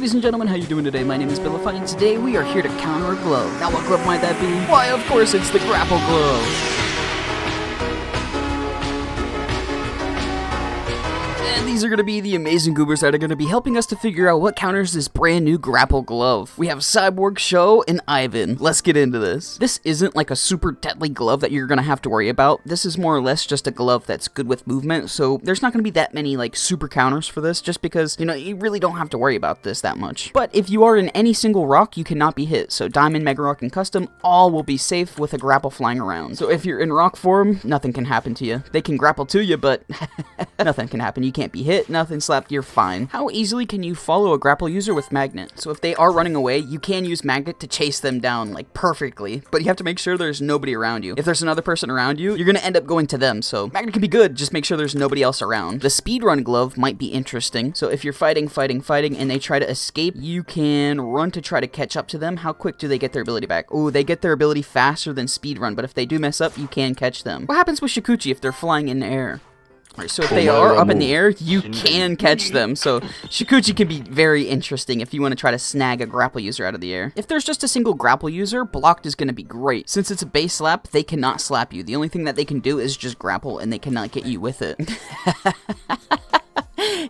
ladies and gentlemen, how you doing today? My name is Billify, and today we are here to counter a glove. Now what glove might that be? Why, of course it's the grapple glove. And these are going to be the amazing goobers that are going to be helping us to figure out what counters this brand new grapple glove. We have Cyborg, Sho, and Ivan. Let's get into this. This isn't like a super deadly glove that you're going to have to worry about. This is more or less just a glove that's good with movement, so there's not going to be that many like super counters for this just because, you know, you really don't have to worry about this that much. But if you are in any single rock, you cannot be hit. So Diamond, Mega Rock, and Custom all will be safe with a grapple flying around. So if you're in rock form, nothing can happen to you. They can grapple to you, but nothing can happen. You can't be hit, nothing slapped, you're fine. How easily can you follow a grapple user with Magnet? So if they are running away, you can use Magnet to chase them down, like, perfectly, but you have to make sure there's nobody around you. If there's another person around you, you're gonna end up going to them, so Magnet can be good, just make sure there's nobody else around. The speedrun glove might be interesting, so if you're fighting, and they try to escape, you can run to try to catch up to them. How quick do they get their ability back? Oh, they get their ability faster than speedrun, but if they do mess up, you can catch them. What happens with Shukuchi if they're flying in the air? Alright, so if they are up in the air, you can catch them. So Shukuchi can be very interesting if you want to try to snag a grapple user out of the air. If there's just a single grapple user, blocked is going to be great. Since it's a base slap, they cannot slap you. The only thing that they can do is just grapple, and they cannot get you with it.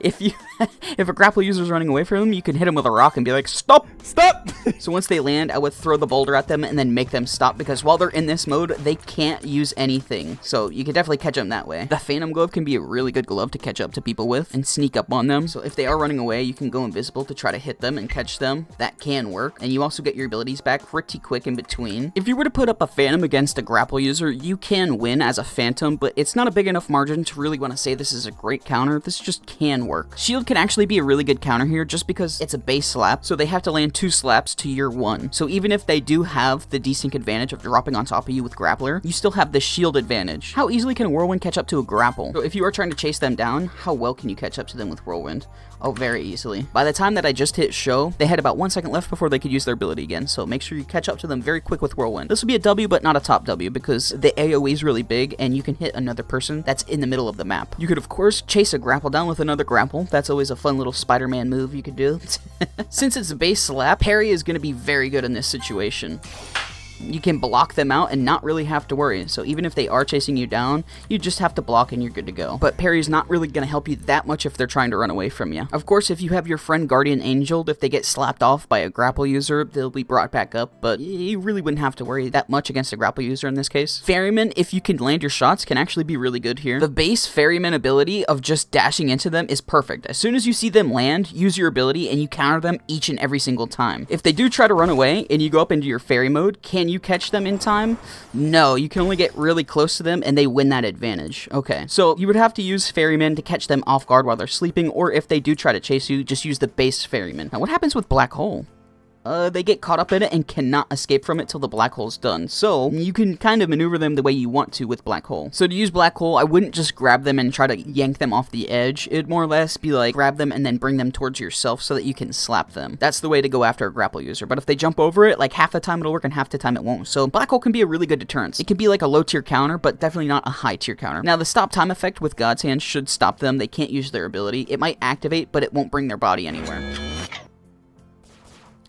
If a grapple user is running away from them, you can hit them with a rock and be like, stop! Stop! So once they land, I would throw the boulder at them and then make them stop, because while they're in this mode, they can't use anything. So you can definitely catch them that way. The Phantom Glove can be a really good glove to catch up to people with and sneak up on them. So if they are running away, you can go invisible to try to hit them and catch them. That can work. And you also get your abilities back pretty quick in between. If you were to put up a Phantom against a grapple user, you can win as a Phantom, but it's not a big enough margin to really want to say this is a great counter. This just can work. Shield can actually be a really good counter here just because it's a base slap, so they have to land 2 slaps to your 1. So even if they do have the desync advantage of dropping on top of you with Grappler, you still have the shield advantage. How easily can Whirlwind catch up to a grapple? So if you are trying to chase them down, how well can you catch up to them with Whirlwind? Oh, very easily. By the time that I just hit Sho, they had about 1 second left before they could use their ability again, so make sure you catch up to them very quick with Whirlwind. This will be a W, but not a top W, because the AoE is really big, and you can hit another person that's in the middle of the map. You could, of course, chase a grapple down with another grapple. That's always a fun little Spider-Man move you could do. Since it's a base slap, parry is going to be very good in this situation. You can block them out and not really have to worry. So even if they are chasing you down, you just have to block and you're good to go. But parry is not really going to help you that much if they're trying to run away from you. Of course, if you have your friend Guardian Angel, if they get slapped off by a grapple user, they'll be brought back up, but you really wouldn't have to worry that much against a grapple user in this case. Ferryman, if you can land your shots, can actually be really good here. The base Ferryman ability of just dashing into them is perfect. As soon as you see them land, use your ability and you counter them each and every single time. If they do try to run away and you go up into your fairy mode, can you catch them in time? No, you can only get really close to them and they win that advantage. Okay, so you would have to use Ferryman to catch them off guard while they're sleeping, or if they do try to chase you, just use the base Ferryman. Now what happens with Black Hole? They get caught up in it and cannot escape from it till the black hole's done. So you can kind of maneuver them the way you want to with Black Hole. So to use Black Hole, I wouldn't just grab them and try to yank them off the edge. It'd more or less be like grab them and then bring them towards yourself so that you can slap them. That's the way to go after a grapple user. But if they jump over it, like half the time it'll work and half the time it won't. So Black Hole can be a really good deterrence. It can be like a low tier counter, but definitely not a high tier counter. Now the stop time effect with God's Hand should stop them. They can't use their ability. It might activate, but it won't bring their body anywhere.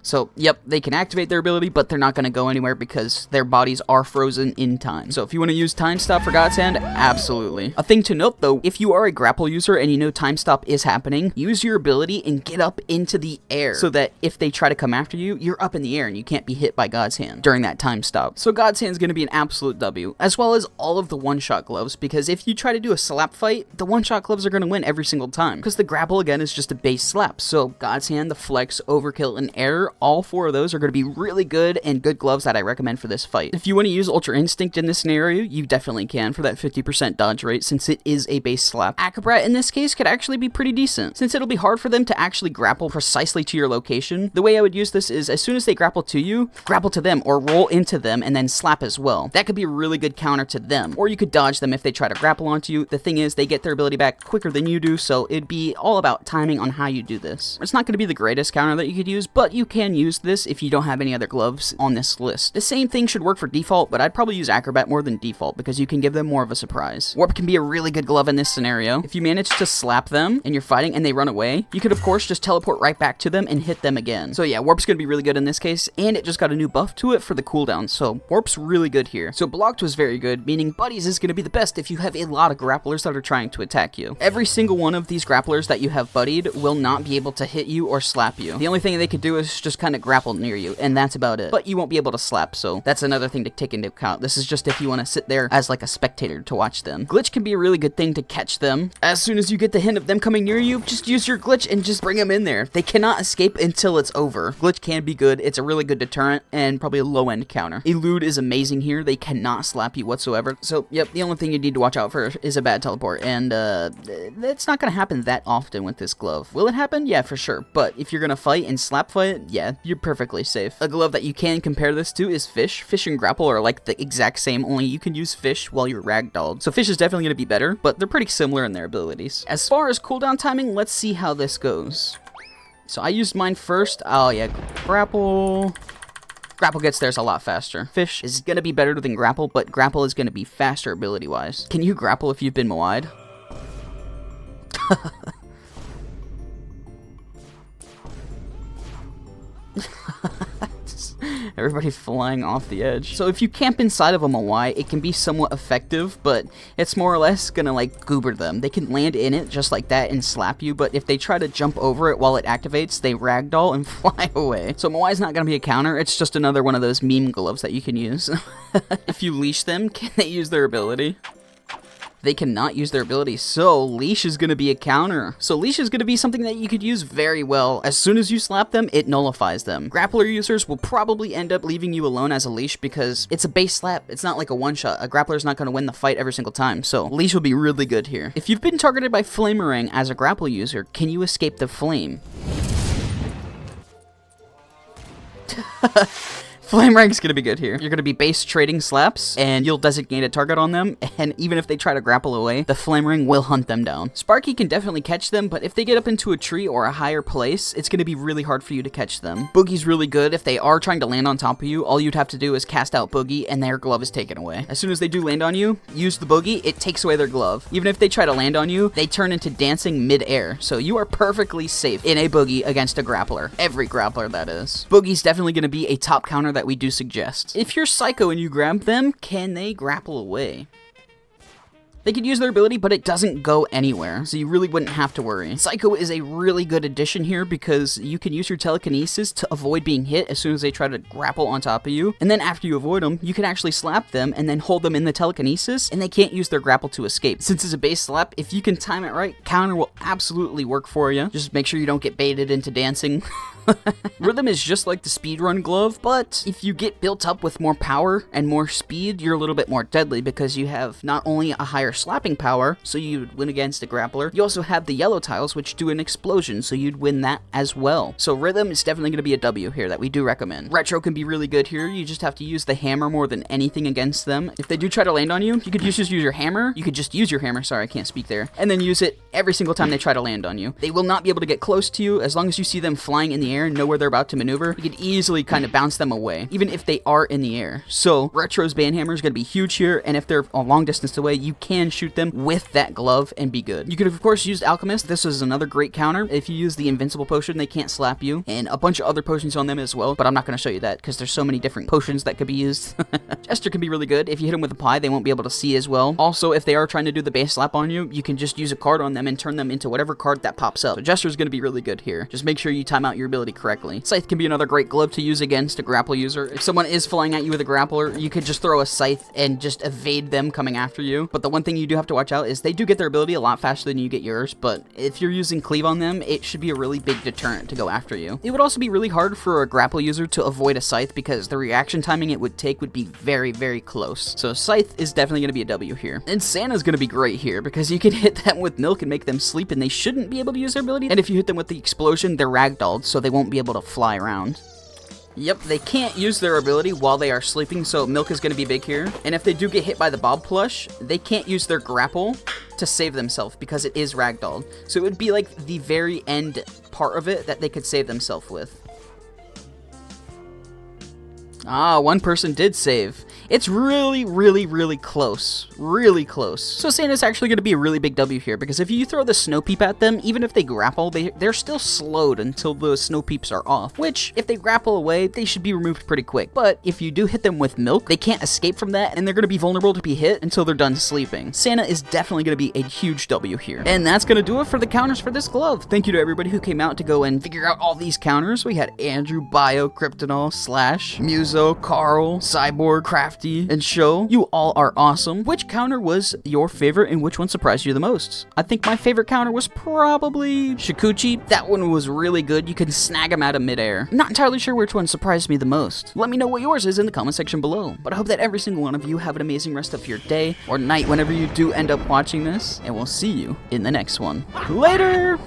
So, yep, they can activate their ability, but they're not going to go anywhere because their bodies are frozen in time. So if you want to use Time Stop for God's Hand, absolutely. A thing to note, though, if you are a grapple user and you know Time Stop is happening, use your ability and get up into the air so that if they try to come after you, you're up in the air and you can't be hit by God's Hand during that Time Stop. So God's Hand is going to be an absolute W, as well as all of the one-shot gloves, because if you try to do a slap fight, the one-shot gloves are going to win every single time, because the grapple, again, is just a base slap. So God's Hand, the Flex, Overkill, and Air, all 4 of those are going to be really good and good gloves that I recommend for this fight. If you want to use Ultra Instinct in this scenario, you definitely can for that 50% dodge rate, since it is a base slap. Acrobrat in this case could actually be pretty decent, since it'll be hard for them to actually grapple precisely to your location. The way I would use this is as soon as they grapple to you, grapple to them or roll into them and then slap as well. That could be a really good counter to them, or you could dodge them if they try to grapple onto you. The thing is, they get their ability back quicker than you do, so it'd be all about timing on how you do this. It's not going to be the greatest counter that you could use, but you can can use this if you don't have any other gloves on this list. The same thing should work for default, but I'd probably use Acrobat more than default because you can give them more of a surprise. Warp can be a really good glove in this scenario. If you manage to slap them and you're fighting and they run away, you could of course just teleport right back to them and hit them again. So yeah, Warp's gonna be really good in this case, and it just got a new buff to it for the cooldown, so Warp's really good here. So Blocked was very good, meaning Buddies is gonna be the best if you have a lot of grapplers that are trying to attack you. Every single one of these grapplers that you have buddied will not be able to hit you or slap you. The only thing they could do is just kind of grapple near you, and that's about it. But you won't be able to slap, so that's another thing to take into account. This is just if you want to sit there as like a spectator to watch them. Glitch can be a really good thing to catch them. As soon as you get the hint of them coming near you, just use your glitch and just bring them in there. They cannot escape until it's over. Glitch can be good. It's a really good deterrent and probably a low-end counter. Elude is amazing here. They cannot slap you whatsoever. So, yep, the only thing you need to watch out for is a bad teleport, and it's not going to happen that often with this glove. Will it happen? Yeah, for sure. But if you're going to fight and slap fight, yeah, you're perfectly safe. A glove that you can compare this to is Fish. Fish and Grapple are like the exact same, only you can use Fish while you're ragdolled. So Fish is definitely going to be better, but they're pretty similar in their abilities. As far as cooldown timing, let's see how this goes. So I used mine first. Oh yeah, Grapple. Grapple gets theirs a lot faster. Fish is going to be better than Grapple, but Grapple is going to be faster ability-wise. Can you grapple if you've been Moai'd? Everybody flying off the edge. So if you camp inside of a Moai, it can be somewhat effective, but it's more or less gonna like goober them. They can land in it just like that and slap you, but if they try to jump over it while it activates, they ragdoll and fly away. So Moai's not gonna be a counter, it's just another one of those meme gloves that you can use. If you leash them, can they use their ability? They cannot use their ability, so Leash is going to be a counter. So Leash is going to be something that you could use very well. As soon as you slap them, it nullifies them. Grappler users will probably end up leaving you alone as a Leash because it's a base slap. It's not like a one-shot. A grappler's not going to win the fight every single time, so Leash will be really good here. If you've been targeted by Flamerang as a grapple user, can you escape the flame? Flamerang's gonna be good here. You're gonna be base trading slaps, and you'll designate a target on them, and even if they try to grapple away, the Flamerang will hunt them down. Sparky can definitely catch them, but if they get up into a tree or a higher place, it's gonna be really hard for you to catch them. Boogie's really good. If they are trying to land on top of you, all you'd have to do is cast out Boogie, and their glove is taken away. As soon as they do land on you, use the Boogie, it takes away their glove. Even if they try to land on you, they turn into dancing mid-air, so you are perfectly safe in a Boogie against a grappler. Every grappler, that is. Boogie's definitely gonna be a top counter that we do suggest. If you're Psycho and you grab them, can they grapple away? They could use their ability, but it doesn't go anywhere, so you really wouldn't have to worry. Psycho is a really good addition here because you can use your telekinesis to avoid being hit as soon as they try to grapple on top of you, and then after you avoid them, you can actually slap them and then hold them in the telekinesis, and they can't use their grapple to escape. Since it's a base slap, if you can time it right, counter will absolutely work for you. Just make sure you don't get baited into dancing. Rhythm is just like the speedrun glove, but if you get built up with more power and more speed, you're a little bit more deadly because you have not only a higher slapping power, so you'd win against a grappler, you also have the yellow tiles, which do an explosion, so you'd win that as well. So Rhythm is definitely going to be a W here that we do recommend. Retro can be really good here. You just have to use the hammer more than anything against them. If they do try to land on you, you could just use your hammer. You could just use your hammer, sorry, I can't speak there, and then use it every single time they try to land on you. They will not be able to get close to you as long as you see them flying in the air and know where they're about to maneuver. You could easily kind of bounce them away, even if they are in the air. So Retro's Banhammer is going to be huge here, and if they're a long distance away, you can shoot them with that glove and be good. You could of course use Alchemist. This is another great counter. If you use the Invincible Potion, they can't slap you, and a bunch of other potions on them as well, but I'm not going to show you that because there's so many different potions that could be used. Jester can be really good. If you hit them with a pie, they won't be able to see as well. Also, if they are trying to do the base slap on you, you can just use a card on them and turn them into whatever card that pops up. So Jester is going to be really good here. Just make sure you time out your ability correctly. Scythe can be another great glove to use against a grapple user. If someone is flying at you with a grappler, you could just throw a Scythe and just evade them coming after you. But the one thing you do have to watch out is they do get their ability a lot faster than you get yours, but if you're using Cleave on them, it should be a really big deterrent to go after you. It would also be really hard for a grapple user to avoid a Scythe because the reaction timing it would take would be very, very close. So Scythe is definitely going to be a W here. And Santa's going to be great here because you can hit them with milk and make them sleep and they shouldn't be able to use their ability. And if you hit them with the explosion, they're ragdolled, so they won't be able to fly around. Yep, they can't use their ability while they are sleeping, so Milk is going to be big here. And if they do get hit by the Bob Plush, they can't use their grapple to save themselves because it is ragdolled. So it would be like the very end part of it that they could save themselves with. Ah, one person did save. It's really, really, really close. Really close. So Santa's actually going to be a really big W here, because if you throw the Snow Peep at them, even if they grapple, they're still slowed until the Snow Peeps are off, which, if they grapple away, they should be removed pretty quick. But if you do hit them with milk, they can't escape from that, and they're going to be vulnerable to be hit until they're done sleeping. Santa is definitely going to be a huge W here. And that's going to do it for the counters for this glove. Thank you to everybody who came out to go and figure out all these counters. We had Andrew, Bio, Kryptonol, Slash, Muso, Carl, Cyborg, Crafty, and Show. You all are awesome. Which counter was your favorite and which one surprised you the most? I think my favorite counter was probably Shikuchi. That one was really good. You can snag him out of midair. I'm not entirely sure which one surprised me the most. Let me know what yours is in the comment section below. But I hope that every single one of you have an amazing rest of your day or night whenever you do end up watching this, and we'll see you in the next one. Later!